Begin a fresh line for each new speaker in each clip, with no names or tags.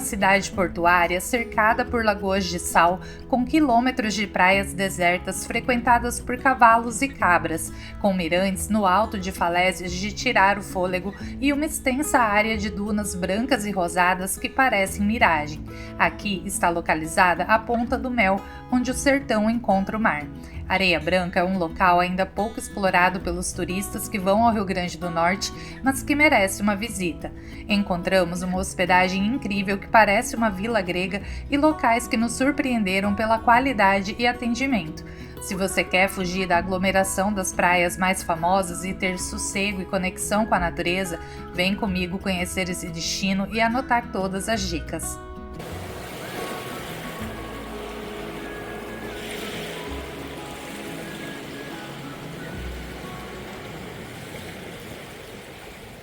cidade portuária cercada por lagoas de sal, com quilômetros de praias desertas frequentadas por cavalos e cabras, com mirantes no alto de falésias de tirar o fôlego e uma extensa área de dunas brancas e rosadas que parecem miragem. Aqui está localizada a Ponta do Mel, onde o sertão encontra o mar. Areia Branca é um local ainda pouco explorado pelos turistas que vão ao Rio Grande do Norte, mas que merece uma visita. Encontramos uma hospedagem incrível que parece uma vila grega e locais que nos surpreenderam pela qualidade e atendimento. Se você quer fugir da aglomeração das praias mais famosas e ter sossego e conexão com a natureza, vem comigo conhecer esse destino e anotar todas as dicas.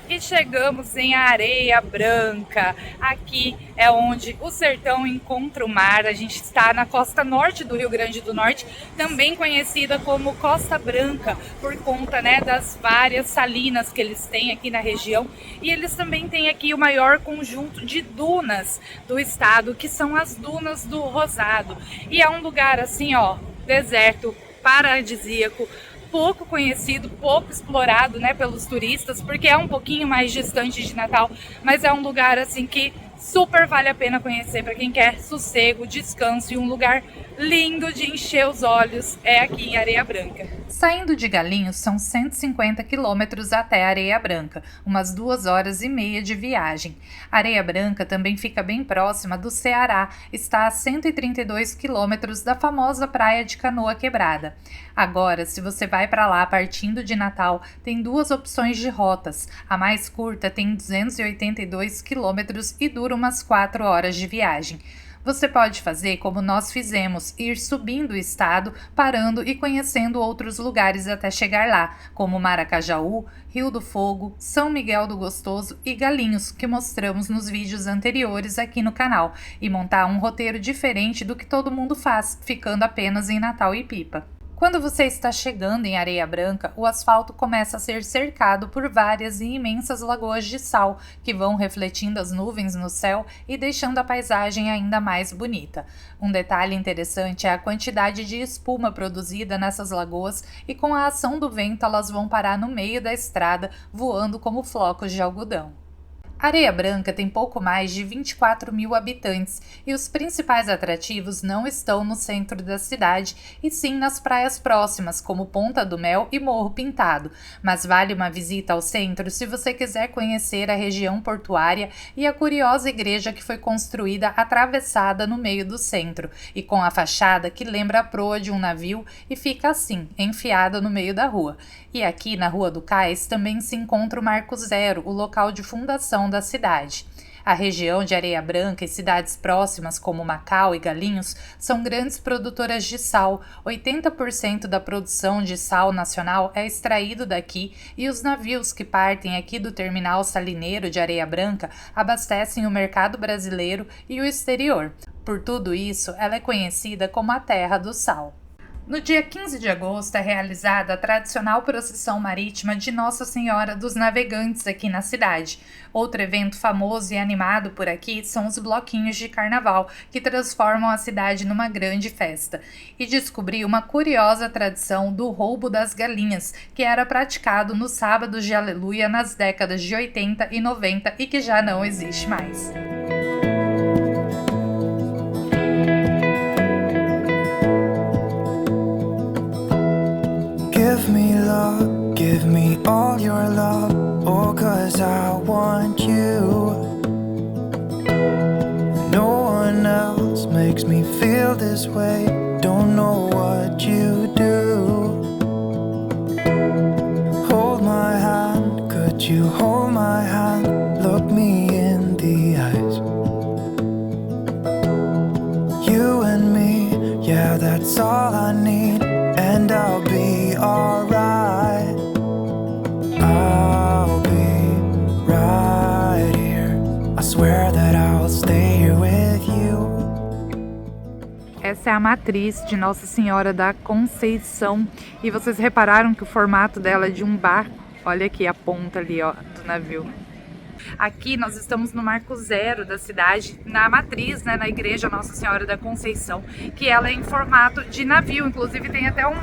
E chegamos em Areia Branca. Aqui é onde o sertão encontra o mar. A gente está na costa norte do Rio Grande do Norte, também conhecida como Costa Branca, por conta, das várias salinas que eles têm aqui na região. E eles também têm aqui o maior conjunto de dunas do estado, que são as Dunas do Rosado. E é um lugar assim, deserto, paradisíaco, pouco conhecido, pouco explorado, pelos turistas, porque é um pouquinho mais distante de Natal, mas é um lugar assim que super vale a pena conhecer para quem quer sossego, descanso e um lugar lindo de encher os olhos. É aqui em Areia Branca. Saindo de Galinhos, são 150 quilômetros até Areia Branca, umas 2 horas e meia de viagem. Areia Branca também fica bem próxima do Ceará, está a 132 quilômetros da famosa praia de Canoa Quebrada. Agora, se você vai para lá partindo de Natal, tem 2 opções de rotas. A mais curta tem 282 quilômetros e dura umas 4 horas de viagem. Você pode fazer como nós fizemos, ir subindo o estado, parando e conhecendo outros lugares até chegar lá, como Maracajaú, Rio do Fogo, São Miguel do Gostoso e Galinhos, que mostramos nos vídeos anteriores aqui no canal, e montar um roteiro diferente do que todo mundo faz, ficando apenas em Natal e Pipa. Quando você está chegando em Areia Branca, o asfalto começa a ser cercado por várias e imensas lagoas de sal, que vão refletindo as nuvens no céu e deixando a paisagem ainda mais bonita. Um detalhe interessante é a quantidade de espuma produzida nessas lagoas e com a ação do vento elas vão parar no meio da estrada, voando como flocos de algodão. Areia Branca tem pouco mais de 24 mil habitantes e os principais atrativos não estão no centro da cidade e sim nas praias próximas, como Ponta do Mel e Morro Pintado, mas vale uma visita ao centro se você quiser conhecer a região portuária e a curiosa igreja que foi construída atravessada no meio do centro e com a fachada que lembra a proa de um navio e fica assim, enfiada no meio da rua. E aqui na Rua do Cais também se encontra o Marco Zero, o local de fundação da cidade. A região de Areia Branca e cidades próximas como Macau e Galinhos são grandes produtoras de sal. 80% da produção de sal nacional é extraído daqui e os navios que partem aqui do terminal salineiro de Areia Branca abastecem o mercado brasileiro e o exterior. Por tudo isso, ela é conhecida como a Terra do Sal. No dia 15 de agosto é realizada a tradicional procissão marítima de Nossa Senhora dos Navegantes aqui na cidade. Outro evento famoso e animado por aqui são os bloquinhos de carnaval, que transformam a cidade numa grande festa. E descobri uma curiosa tradição do roubo das galinhas, que era praticado nos sábados de Aleluia nas décadas de 80 e 90 e que já não existe mais.
Give me love, give me all your love, oh, 'cause I want you. No one else makes me feel this way, don't know what you do. Hold my hand, could you hold my hand, look me in the eyes. You and me, yeah, that's all I need, and I'll be alright. I'll be right here. I swear that I'll stay here with you.
Essa é a matriz de Nossa Senhora da Conceição. E vocês repararam que o formato dela é de um barco? Olha aqui a ponta ali, do navio. Aqui nós estamos no Marco Zero da cidade, na matriz, né, na igreja Nossa Senhora da Conceição, que ela é em formato de navio, inclusive tem até um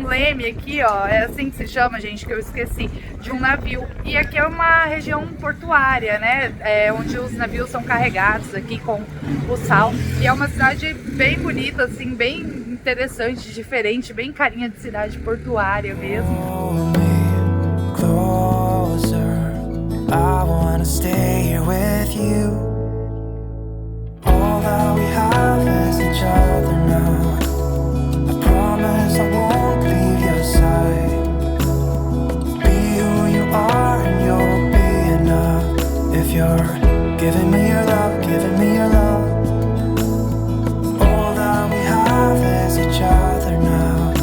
leme aqui, ó, é assim que se chama, gente, que eu esqueci, de um navio. E aqui é uma região portuária, né, onde os navios são carregados aqui com o sal. E é uma cidade bem bonita, assim, bem interessante, diferente, bem carinha de cidade portuária mesmo.
I wanna stay here with you. All that we have is each other now. I promise I won't leave your side. Be who you are and you'll be enough. If you're giving me your love, giving me your love. All that we have is each other now.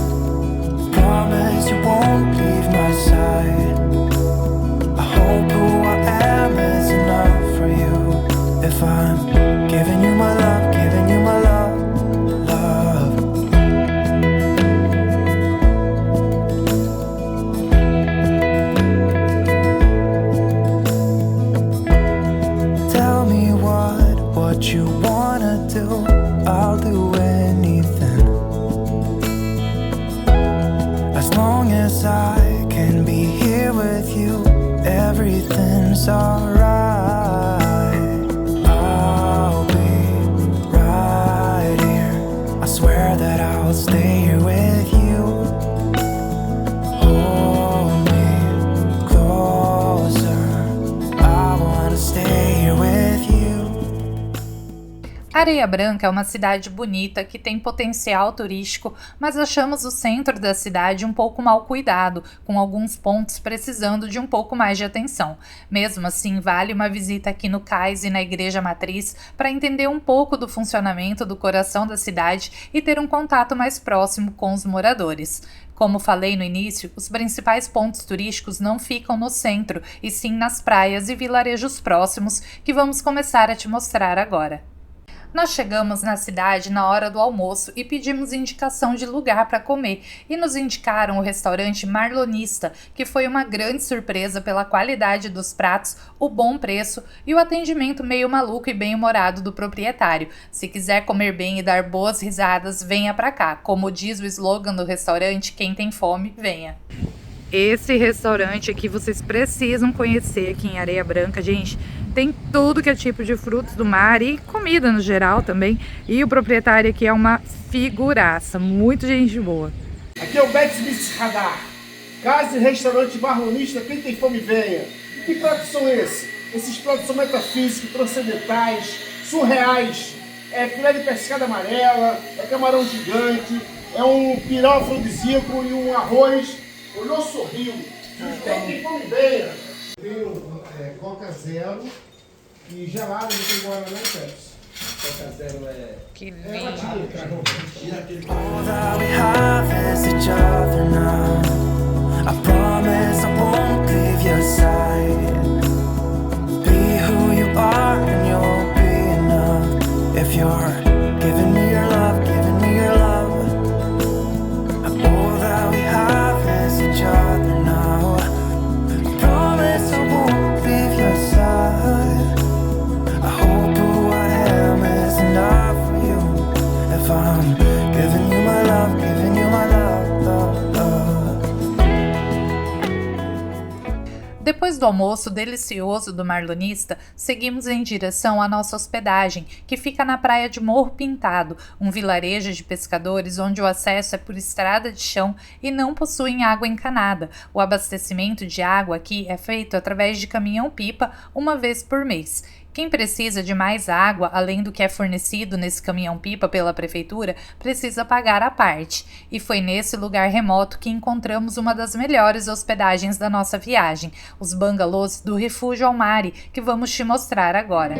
Promise you won't leave my side. Hope who I am is enough for you. If I'm giving you my love, giving you my love, love. Tell me what you wanna do. I'll do anything. As long as I can be here with you, everything's alright. I'll be right here. I swear that I'll stay here with you. Hold me closer. I wanna stay here with you.
Areia Branca é uma cidade bonita que tem potencial turístico, mas achamos o centro da cidade um pouco mal cuidado, com alguns pontos precisando de um pouco mais de atenção. Mesmo assim, vale uma visita aqui no cais e na Igreja Matriz para entender um pouco do funcionamento do coração da cidade e ter um contato mais próximo com os moradores. Como falei no início, os principais pontos turísticos não ficam no centro, e sim nas praias e vilarejos próximos, que vamos começar a te mostrar agora. Nós chegamos na cidade na hora do almoço e pedimos indicação de lugar para comer e nos indicaram o restaurante Marlonista, que foi uma grande surpresa pela qualidade dos pratos, o bom preço e o atendimento meio maluco e bem-humorado do proprietário. Se quiser comer bem e dar boas risadas, venha para cá. Como diz o slogan do restaurante, quem tem fome, venha. Esse restaurante aqui vocês precisam conhecer aqui em Areia Branca, gente. Tem tudo que é tipo de frutos do mar e comida no geral também. E o proprietário aqui é uma figuraça, muito gente boa.
Aqui é o Bet Smith Radar, casa e restaurante Marlonista, quem tem fome venha. Que pratos são esses? Esses pratos são metafísicos, transcendentais, surreais. É filé de pescada amarela, é camarão gigante, é um pirão afrodisíaco e um arroz. Olhou, sorriu. Quem tem fome venha. Tenho Coca Zero e gelado, não tem Guaraná e Pepsi. Coca Zero é...
Que lindo.
All that we have is each other now. I promise I won't leave your side. Be who you are and you'll be enough. If you're giving me your love, giving me your love. All that we have is each other now. I promise I won't leave your side. I hope who I am is enough for you. If I'm giving you my love, giving you my love, love, love.
Depois do almoço delicioso do Marlonista, seguimos em direção à nossa hospedagem, que fica na praia de Morro Pintado, um vilarejo de pescadores onde o acesso é por estrada de chão e não possuem água encanada. O abastecimento de água aqui é feito através de caminhão-pipa uma vez por mês. Quem precisa de mais água, além do que é fornecido nesse caminhão-pipa pela prefeitura, precisa pagar à parte. E foi nesse lugar remoto que encontramos uma das melhores hospedagens da nossa viagem, os bangalôs do Refúgio Almari, que vamos te mostrar agora.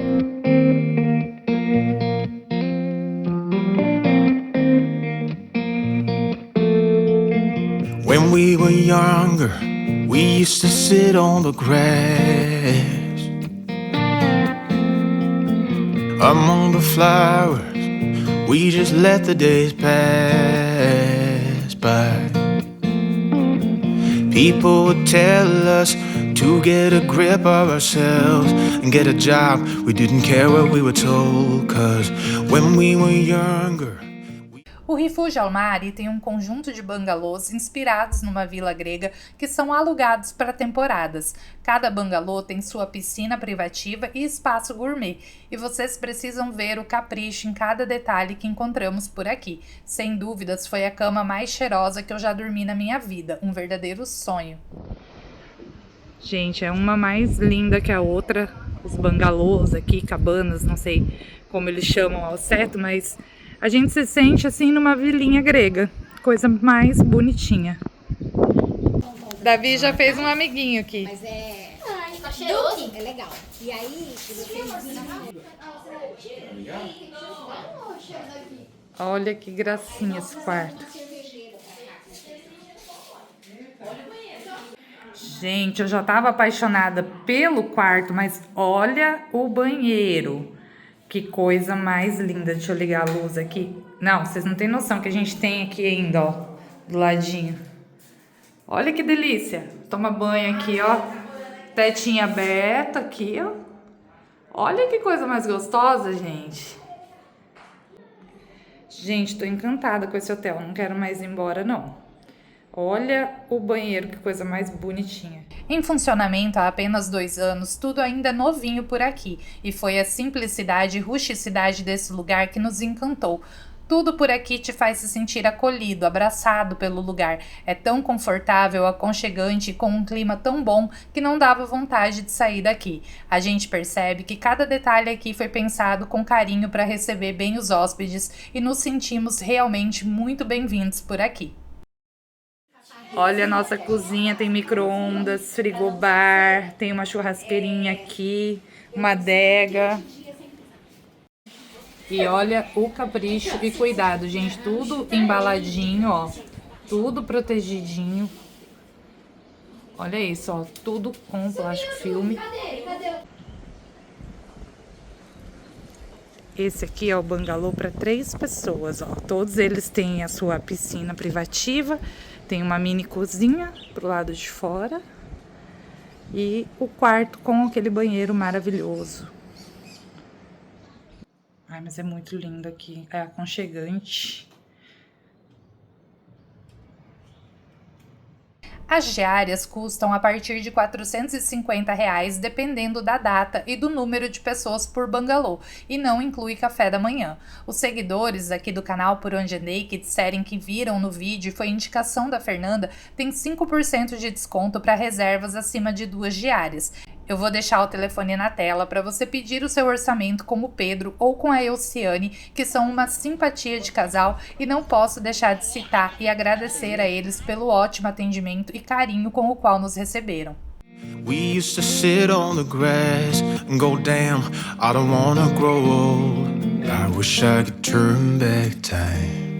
When we were younger, we used to sit on the grass among the flowers, we just let the days pass by. People would tell us to to get a grip of ourselves and get a job. We didn't care what we were told, 'cause when we were younger.
O Refúgio Almari tem um conjunto de bangalôs inspirados numa vila grega que são alugados para temporadas. Cada bangalô tem sua piscina privativa e espaço gourmet, e vocês precisam ver o capricho em cada detalhe que encontramos por aqui. Sem dúvidas, foi a cama mais cheirosa que eu já dormi na minha vida, um verdadeiro sonho. Gente, é uma mais linda que a outra, os bangalôs aqui, cabanas, não sei como eles chamam ao certo, mas a gente se sente assim numa vilinha grega, coisa mais bonitinha. Davi já fez um amiguinho aqui.
Mas tá cheiroso. É legal. E aí,
Olha que gracinha esse quarto. Gente, eu já tava apaixonada pelo quarto, mas olha o banheiro. Que coisa mais linda. Deixa eu ligar a luz aqui. Não, vocês não têm noção que a gente tem aqui ainda, ó. Do ladinho. Olha que delícia. Toma banho aqui, ó. Tetinha aberta aqui, ó. Olha que coisa mais gostosa, gente. Gente, tô encantada com esse hotel. Não quero mais ir embora, não. Olha o banheiro, que coisa mais bonitinha. Em funcionamento há apenas 2 anos, tudo ainda novinho por aqui. E foi a simplicidade e rusticidade desse lugar que nos encantou. Tudo por aqui te faz se sentir acolhido, abraçado pelo lugar. É tão confortável, aconchegante e com um clima tão bom que não dava vontade de sair daqui. A gente percebe que cada detalhe aqui foi pensado com carinho para receber bem os hóspedes e nos sentimos realmente muito bem-vindos por aqui. Olha a nossa cozinha, tem micro-ondas, frigobar, tem uma churrasqueirinha aqui, uma adega. E olha o capricho e cuidado, gente, tudo embaladinho, ó, tudo protegidinho. Olha isso, ó, tudo com plástico filme. Esse aqui é o bangalô para 3 pessoas, ó, todos eles têm a sua piscina privativa. Tem uma mini cozinha pro lado de fora e o quarto com aquele banheiro maravilhoso. Ai, mas é muito lindo aqui, é aconchegante. As diárias custam a partir de R$ 450, dependendo da data e do número de pessoas por bangalô, e não inclui café da manhã. Os seguidores aqui do canal Por Onde Andei que disserem que viram no vídeo e foi indicação da Fernanda, tem 5% de desconto para reservas acima de 2 diárias. Eu vou deixar o telefone na tela para você pedir o seu orçamento com o Pedro ou com a Elciane, que são uma simpatia de casal, e não posso deixar de citar e agradecer a eles pelo ótimo atendimento e carinho com o qual nos receberam.
We used to sit on the grass and go, damn, I don't wanna grow old. I wish I could turn back time.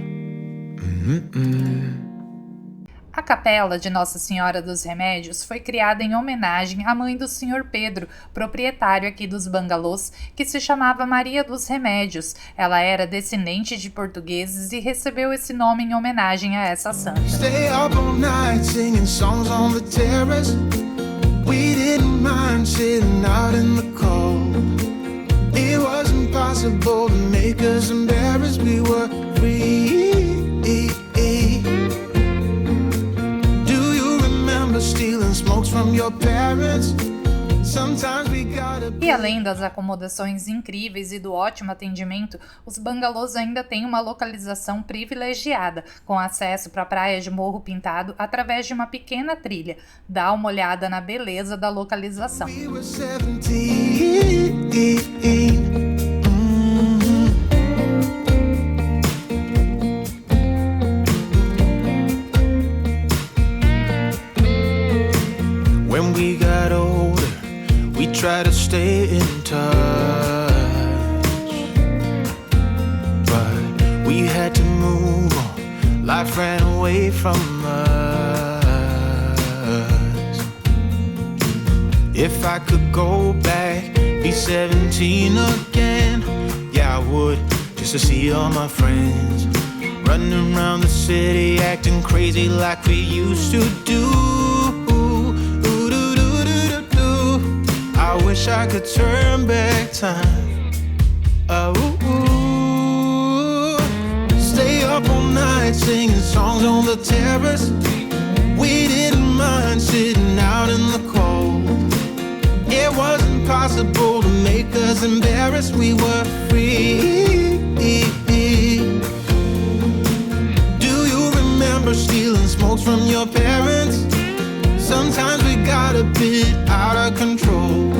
A capela de Nossa Senhora dos Remédios foi criada em homenagem à mãe do Sr. Pedro, proprietário aqui dos bangalôs, que se chamava Maria dos Remédios. Ela era descendente de portugueses e recebeu esse nome em homenagem a essa santa.
Stay up all night singing songs on the terrace. We didn't mind sitting out in the cold. It was impossible to make us embarrassed. We were free. Stealing smokes from your parents. Sometimes we gotta...
E além das acomodações incríveis e do ótimo atendimento, os bangalôs ainda têm uma localização privilegiada, com acesso para a praia de Morro Pintado através de uma pequena trilha. Dá uma olhada na beleza da localização.
We were 17. When we got older, we tried to stay in touch, but we had to move on. Life ran away from us. If I could go back, be 17 again, yeah I would, just to see all my friends running around the city, acting crazy like we used to do. wish I could turn back time. Oh, stay up all night singing songs on the terrace. We didn't mind sitting out in the cold. It wasn't possible to make us embarrassed. We were free. Do you remember stealing smokes from your parents? Sometimes we got a bit out of control.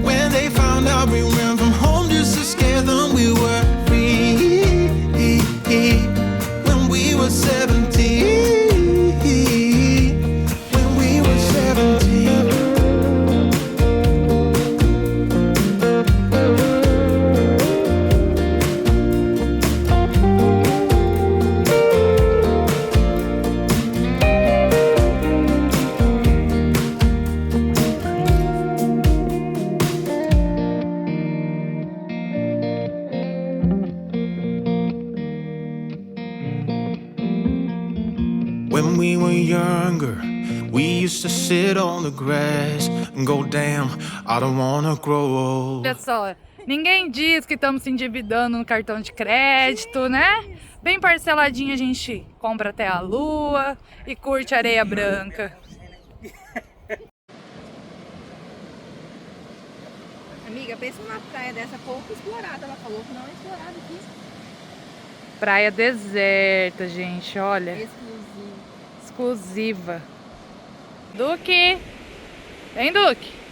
When they found out we ran from home just to scare them, we were free. When we were 17. When we were 17. When we were younger, we used to sit on the grass and go, damn, I don't wanna grow old.
Olha só, ninguém diz que estamos se endividando no cartão de crédito, né? Bem parceladinho a gente compra até a lua e curte areia branca.
Amiga, pensa numa praia dessa pouco explorada. Ela falou que não é explorada aqui.
Praia deserta, gente, olha.
Exclusivo.
Exclusiva. Duque! Vem, Duque!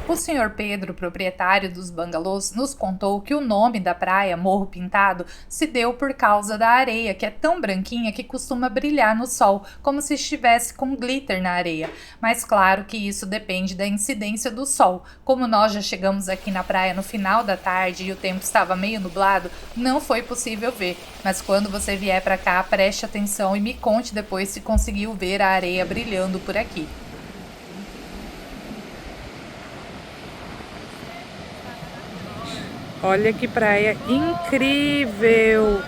O senhor Pedro, proprietário dos bangalôs, nos contou que o nome da praia, Morro Pintado, se deu por causa da areia, que é tão branquinha que costuma brilhar no sol, como se estivesse com glitter na areia. Mas claro que isso depende da incidência do sol. Como nós já chegamos aqui na praia no final da tarde e o tempo estava meio nublado, não foi possível ver. Mas quando você vier para cá, preste atenção e me conte depois se conseguiu ver a areia brilhando por aqui. Olha que praia incrível!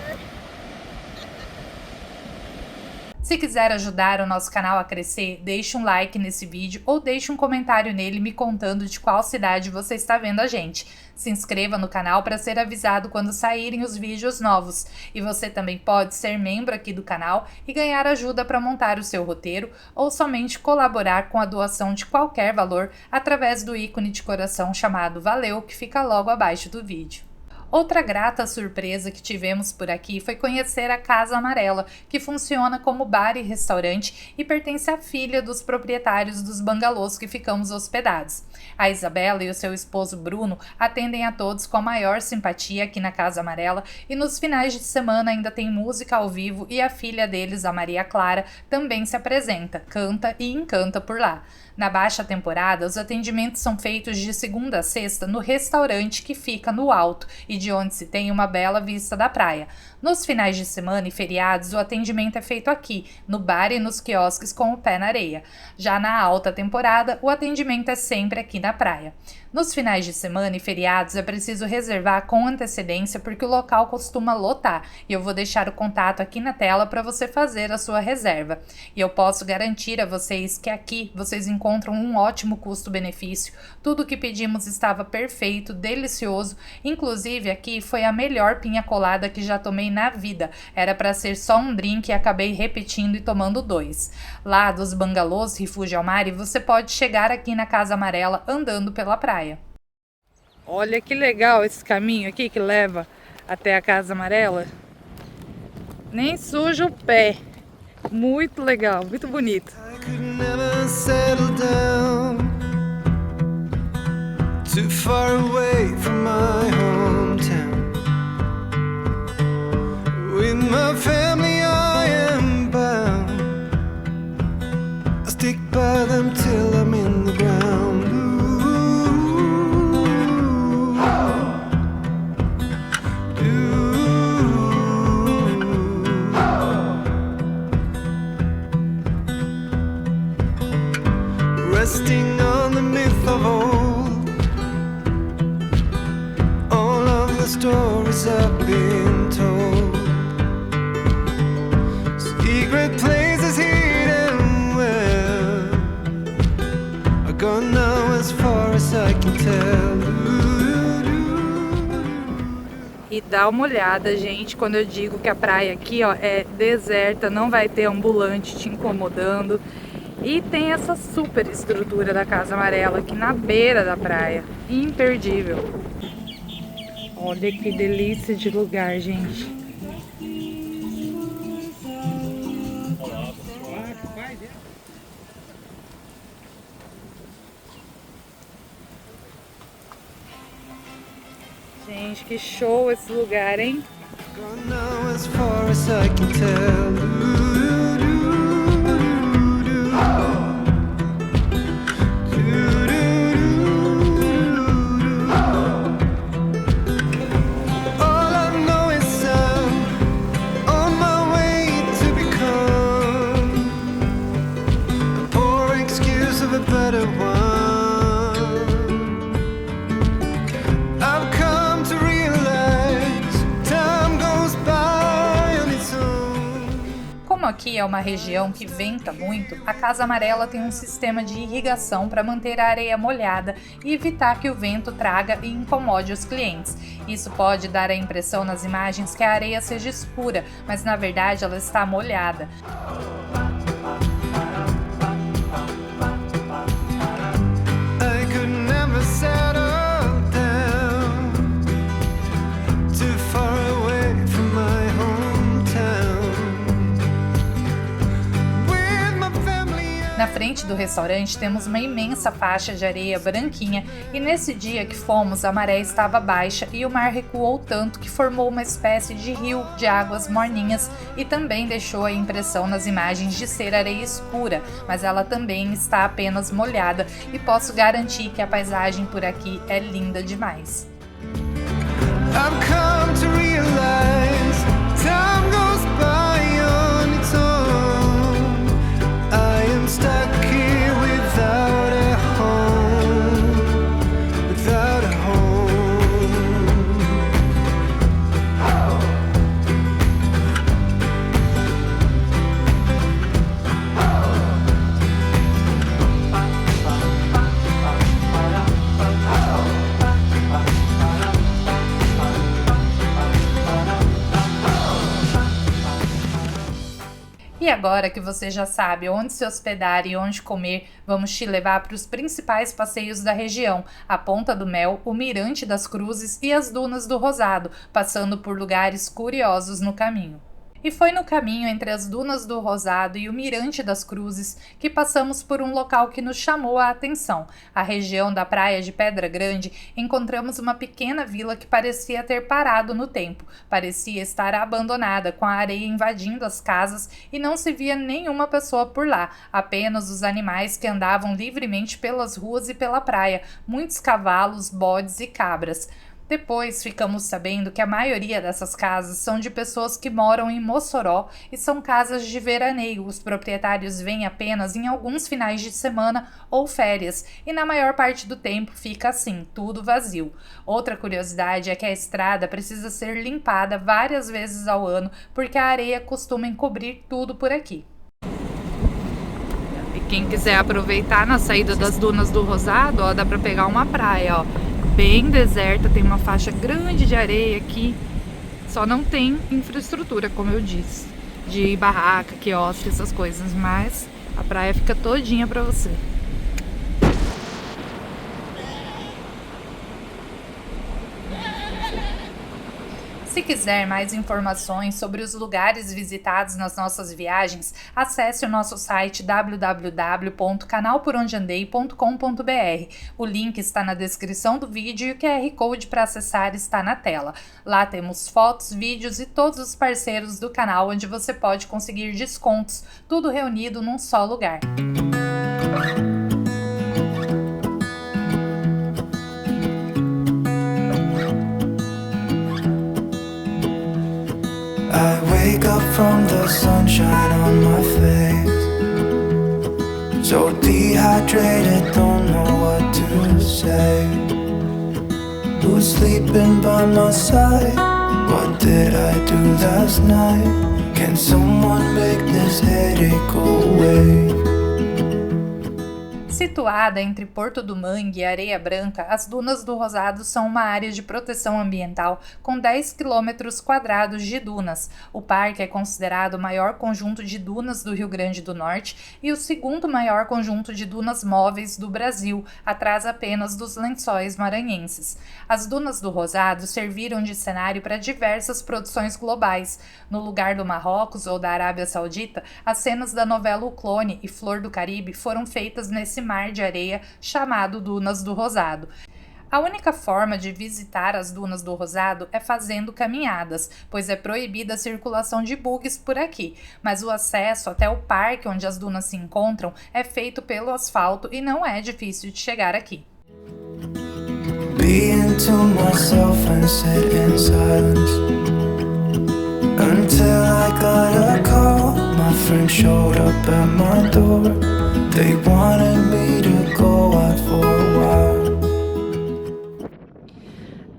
Se quiser ajudar o nosso canal a crescer, deixe um like nesse vídeo ou deixe um comentário nele me contando de qual cidade você está vendo a gente. Se inscreva no canal para ser avisado quando saírem os vídeos novos. E você também pode ser membro aqui do canal e ganhar ajuda para montar o seu roteiro ou somente colaborar com a doação de qualquer valor através do ícone de coração chamado Valeu, que fica logo abaixo do vídeo. Outra grata surpresa que tivemos por aqui foi conhecer a Casa Amarela, que funciona como bar e restaurante e pertence à filha dos proprietários dos bangalôs que ficamos hospedados. A Isabela e o seu esposo Bruno atendem a todos com a maior simpatia aqui na Casa Amarela e nos finais de semana ainda tem música ao vivo e a filha deles, a Maria Clara, também se apresenta, canta e encanta por lá. Na baixa temporada, os atendimentos são feitos de segunda a sexta no restaurante que fica no alto e de onde se tem uma bela vista da praia. Nos finais de semana e feriados, o atendimento é feito aqui, no bar e nos quiosques com o pé na areia. Já na alta temporada, o atendimento é sempre aqui na praia. Nos finais de semana e feriados é preciso reservar com antecedência porque o local costuma lotar e eu vou deixar o contato aqui na tela para você fazer a sua reserva. E eu posso garantir a vocês que aqui vocês encontram um ótimo custo-benefício. Tudo o que pedimos estava perfeito, delicioso, inclusive aqui foi a melhor pinha colada que já tomei na vida. Era para ser só um drink e acabei repetindo e tomando 2. Lá dos bangalôs Refúgio ao Mar, você pode chegar aqui na Casa Amarela andando pela praia. Olha que legal esse caminho aqui que leva até a Casa Amarela. Nem suja o pé. Muito legal, muito bonito.
I could never settle down too far away from my hometown. With my family I am bound. I stick by them till I'm in the ground. Resting on the myth of old, all of the stories
dá uma olhada, gente, quando eu digo que a praia aqui, ó, é deserta, não vai ter ambulante te incomodando. E tem essa super estrutura da Casa Amarela aqui na beira da praia, imperdível. Olha que delícia de lugar, gente. Gente, que show esse lugar, hein?
Gone now as far as I can tell. All I know is I'm on my way to become a poor excuse of a better one. I've come to realize time goes by on its own.
Como aqui é uma região que venta muito, a Casa Amarela tem um sistema de irrigação para manter a areia molhada e evitar que o vento traga e incomode os clientes. Isso pode dar a impressão nas imagens que a areia seja escura, mas na verdade ela está molhada.
I could never settle down too far away from my hometown with my family.
Na frente do restaurante temos uma imensa faixa de areia branquinha e nesse dia que fomos a maré estava baixa e o mar recuou tanto que formou uma espécie de rio de águas morninhas e também deixou a impressão nas imagens de ser areia escura, mas ela também está apenas molhada e posso garantir que a paisagem por aqui é linda demais.
I've come to realize time goes by on its own. I am stuck here without a home, without a home.
E agora que você já sabe onde se hospedar e onde comer, vamos te levar para os principais passeios da região, a Ponta do Mel, o Mirante das Cruzes e as Dunas do Rosado, passando por lugares curiosos no caminho. E foi no caminho entre as Dunas do Rosado e o Mirante das Cruzes que passamos por um local que nos chamou a atenção. A região da praia de Pedra Grande, encontramos uma pequena vila que parecia ter parado no tempo. Parecia estar abandonada, com a areia invadindo as casas e não se via nenhuma pessoa por lá, apenas os animais que andavam livremente pelas ruas e pela praia, muitos cavalos, bodes e cabras. Depois ficamos sabendo que a maioria dessas casas são de pessoas que moram em Mossoró e são casas de veraneio. Os proprietários vêm apenas em alguns finais de semana ou férias e na maior parte do tempo fica assim, tudo vazio. Outra curiosidade é que a estrada precisa ser limpada várias vezes ao ano porque a areia costuma encobrir tudo por aqui. E quem quiser aproveitar na saída das Dunas do Rosado, ó, dá para pegar uma praia, ó, bem deserta, tem uma faixa grande de areia aqui, só não tem infraestrutura, como eu disse, de barraca, quiosque, essas coisas, mas a praia fica todinha para você. Se quiser mais informações sobre os lugares visitados nas nossas viagens, acesse o nosso site www.canalporondeandei.com.br. O link está na descrição do vídeo e o QR Code para acessar está na tela. Lá temos fotos, vídeos e todos os parceiros do canal onde você pode conseguir descontos, tudo reunido num só lugar.
I wake up from the sunshine on my face, so dehydrated, don't know what to say. Who's sleeping by my side? What did I do last night? Can someone make this headache go away?
Situada entre Porto do Mangue e Areia Branca, as Dunas do Rosado são uma área de proteção ambiental com 10 km² de dunas. O parque é considerado o maior conjunto de dunas do Rio Grande do Norte e o segundo maior conjunto de dunas móveis do Brasil, atrás apenas dos Lençóis Maranhenses. As Dunas do Rosado serviram de cenário para diversas produções globais. No lugar do Marrocos ou da Arábia Saudita, as cenas da novela O Clone e Flor do Caribe foram feitas nesse mar de areia chamado Dunas do Rosado. A única forma de visitar as Dunas do Rosado é fazendo caminhadas, pois é proibida a circulação de bugs por aqui, mas o acesso até o parque onde as dunas se encontram é feito pelo asfalto e não é difícil de chegar aqui.
Being to myself and sit in silence until I got a call. My friend showed up at my door. They wanted me to go out for a while.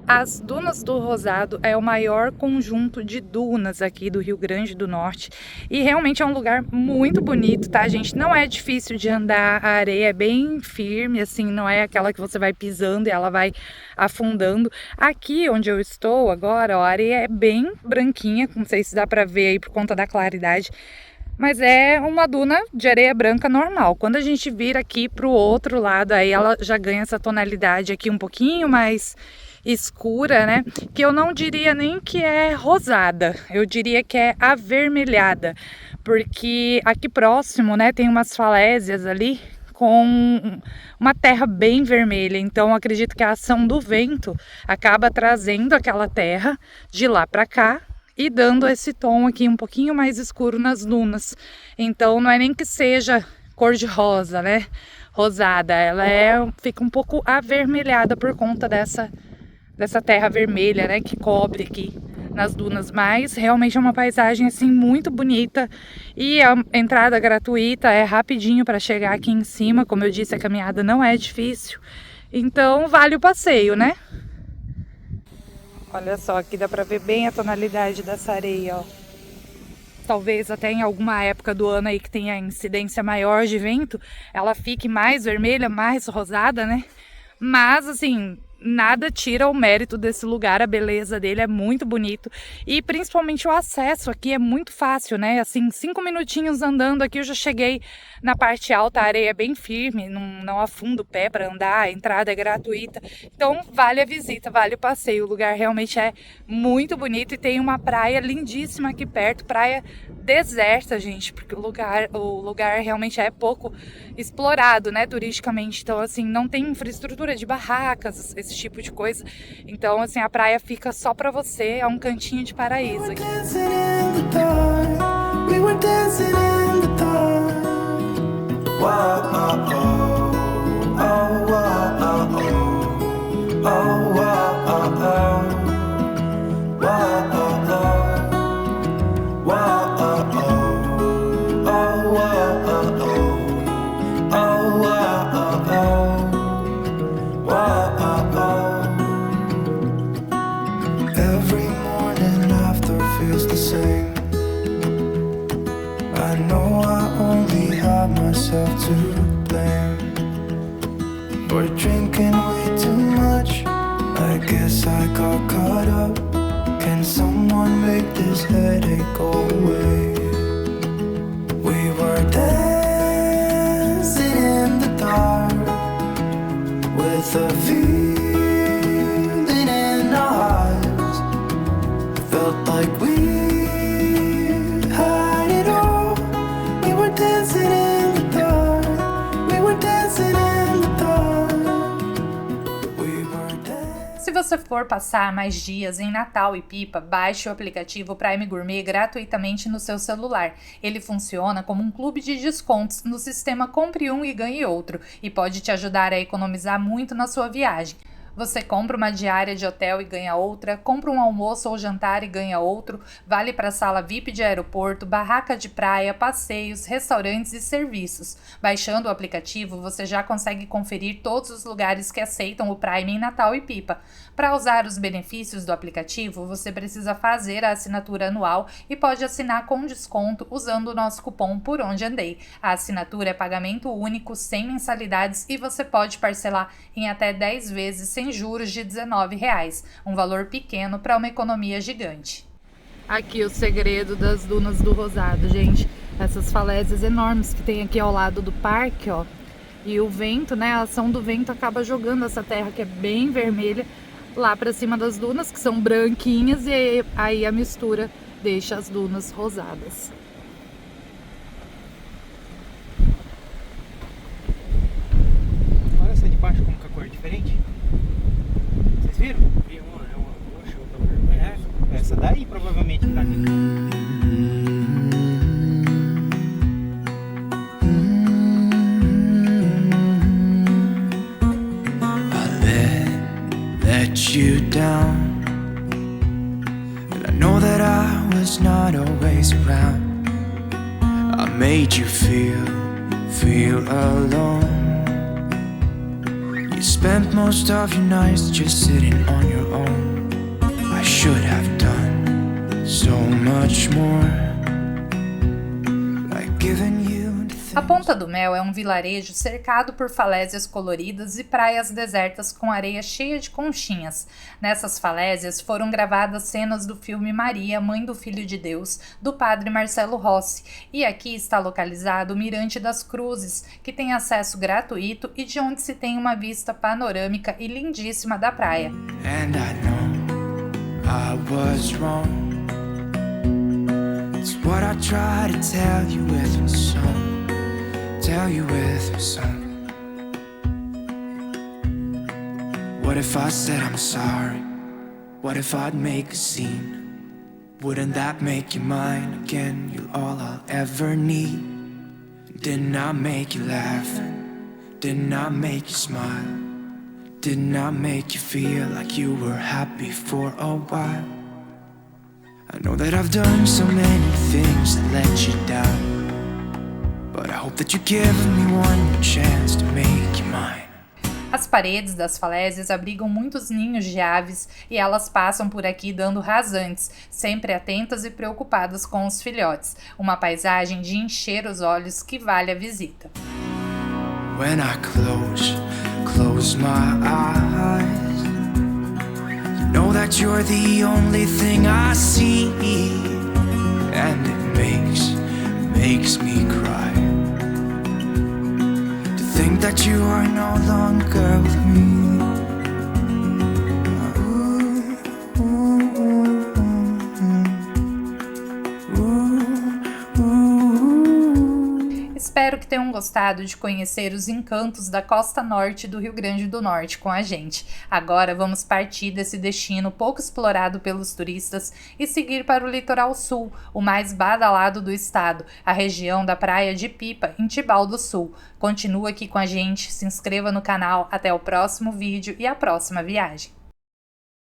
As Dunas do Rosado é o maior conjunto de dunas aqui do Rio Grande do Norte e realmente é um lugar muito bonito, tá, gente? Não é difícil de andar, a areia é bem firme, assim, não é aquela que você vai pisando e ela vai afundando. Aqui onde eu estou agora, ó, a areia é bem branquinha, não sei se dá pra ver aí por conta da claridade, mas é uma duna de areia branca normal. Quando a gente vira aqui pro outro lado, aí ela já ganha essa tonalidade aqui um pouquinho mais escura, né? Que eu não diria nem que é rosada, eu diria que é avermelhada, porque aqui próximo, né, tem umas falésias ali com uma terra bem vermelha, então acredito que a ação do vento acaba trazendo aquela terra de lá para cá e dando esse tom aqui um pouquinho mais escuro nas dunas. Então não é nem que seja cor de rosa, né? Rosada, ela fica um pouco avermelhada por conta dessa terra vermelha, né, que cobre aqui nas dunas, mas realmente é uma paisagem assim muito bonita e a entrada gratuita é rapidinho para chegar aqui em cima. Como eu disse, a caminhada não é difícil, então vale o passeio, né? Olha só, aqui dá para ver bem a tonalidade dessa areia, ó. Talvez até em alguma época do ano aí que tenha incidência maior de vento, ela fique mais vermelha, mais rosada, né? Mas assim, nada tira o mérito desse lugar, a beleza dele é muito bonito e principalmente o acesso aqui é muito fácil, né? Assim, 5 minutinhos andando aqui eu já cheguei na parte alta, a areia é bem firme, não afunda o pé para andar, a entrada é gratuita, então vale a visita, vale o passeio. O lugar realmente é muito bonito e tem uma praia lindíssima aqui perto, praia deserta, gente, porque o lugar realmente é pouco explorado, né, turisticamente, então assim, não tem infraestrutura de barracas, esse tipo de coisa, então assim, a praia fica só pra você, é um cantinho de paraíso aqui.
Every morning after feels the same. I know I only have myself to blame for drinking way too much. I guess I got caught up. Can someone make this headache go away? We were dancing in the dark with a feeling in our eyes. Felt like we had it all. We were dancing in the dark. We were dancing in the dark. We were dancing.
Se você for passar mais dias em Natal e Pipa, baixe o aplicativo Prime Gourmet gratuitamente no seu celular. Ele funciona como um clube de descontos no sistema Compre Um e Ganhe Outro e pode te ajudar a economizar muito na sua viagem. Você compra uma diária de hotel e ganha outra, compra um almoço ou jantar e ganha outro, vale para sala VIP de aeroporto, barraca de praia, passeios, restaurantes e serviços. Baixando o aplicativo, você já consegue conferir todos os lugares que aceitam o Prime em Natal e Pipa. Para usar os benefícios do aplicativo, você precisa fazer a assinatura anual e pode assinar com desconto usando o nosso cupom Por Onde Andei. A assinatura é pagamento único, sem mensalidades e você pode parcelar em até 10 vezes sem juros de R$19, um valor pequeno para uma economia gigante. Aqui o segredo das Dunas do Rosado, gente. Essas falésias enormes que tem aqui ao lado do parque, ó. E o vento, né, a ação do vento acaba jogando essa terra que é bem vermelha lá para cima das dunas, que são branquinhas, e aí a mistura deixa as dunas rosadas.
Olha essa de baixo como que a cor é diferente. Vocês viram? Vi uma, é uma roxa, outra vermelha. É, essa daí provavelmente tá aqui.
Let you down, and I know that I was not always around. I made you feel alone. You spent most of your nights just sitting on your own. I should have done so much more, like giving you.
A Ponta do Mel é um vilarejo cercado por falésias coloridas e praias desertas com areia cheia de conchinhas. Nessas falésias foram gravadas cenas do filme Maria, Mãe do Filho de Deus, do padre Marcelo Rossi. E aqui está localizado o Mirante das Cruzes, que tem acesso gratuito e de onde se tem uma vista panorâmica e lindíssima da praia.
And I know I was wrong. It's what I try to tell you with my song. Tell you with a song. What if I said I'm sorry? What if I'd make a scene? Wouldn't that make you mine again? You're all I'll ever need. Didn't I make you laugh? Didn't I make you smile? Didn't I make you feel like you were happy for a while? I know that I've done so many things that let you down, but I hope that you give me one more chance to make you mine.
As paredes das falésias abrigam muitos ninhos de aves e elas passam por aqui dando rasantes, sempre atentas e preocupadas com os filhotes. Uma paisagem de encher os olhos que vale a visita.
When I close my eyes, you know that you're the only thing I see, and it makes me cry to think that you are no longer with me.
Espero que tenham gostado de conhecer os encantos da costa norte do Rio Grande do Norte com a gente. Agora vamos partir desse destino pouco explorado pelos turistas e seguir para o litoral sul, o mais badalado do estado, a região da Praia de Pipa, em Tibau do Sul. Continua aqui com a gente, se inscreva no canal, até o próximo vídeo e a próxima viagem.